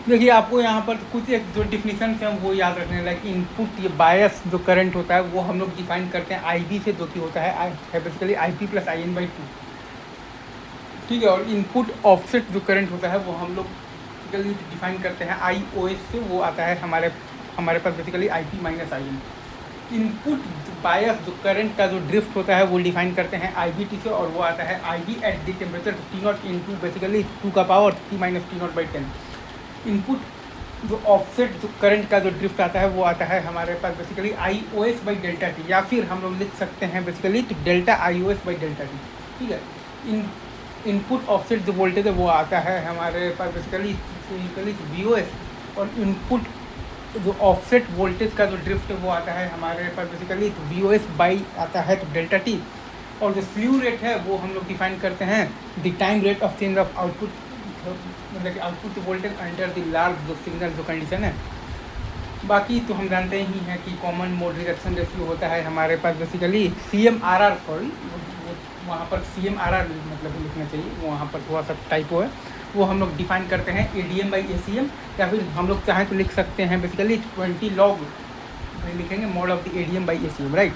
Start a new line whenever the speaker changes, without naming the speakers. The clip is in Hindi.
देखिए आपको यहाँ पर कुछ एक जो डिफिनीशन है वो याद रखने लाइक इनपुट ये बायस जो करंट होता है वो हम लोग डिफाइन करते हैं आई बी से, जो कि होता है basically I P plus I N by two, ठीक है। और इनपुट ऑफसेट जो करंट होता है वो हम लोग बेसिकली डिफाइन करते हैं आई ओ एस से, वो आता है हमारे हमारे पास basically I P minus I N. Input bias जो करंट का जो ड्रिफ्ट होता है वो डिफाइन करते हैं आई बी टी से, और वो आता है I B at the temperature T not into basically two का power T minus T not by 10। Input जो ऑफसेट जो करंट का जो ड्रिफ्ट आता है वो आता है हमारे पास basically I O S by delta T, या फिर हम लोग लिख सकते हैं बेसिकली तो delta I O S by delta T, ठीक है। इन इनपुट ऑफसेट जो वोल्टेज है वो आता है हमारे पास बेसिकली वी ओ एस, और इनपुट जो ऑफसेट वोल्टेज का जो ड्रिफ्ट है वो आता है हमारे पास basically V O S by आता है तो डेल्टा टी। और जो स्लीव रेट है वो हम लोग डिफाइन करते हैं the time rate of change of output, मतलब कि output voltage under the large जो सिग्नल जो कंडीशन है। बाकी तो हम जानते ही हैं कि कॉमन मोड रिडक्शन रेशियो होता है हमारे पास basically C M R R, sorry वहाँ पर सी एम आर आर मतलब लिखना चाहिए, वहाँ पर थोड़ा सा टाइपो है। वो हम लोग डिफाइन करते हैं A D M by A C M, या फिर हम लोग चाहें तो लिख सकते हैं बेसिकली 20 लॉग लिखेंगे mod of the A D M by A C M, right.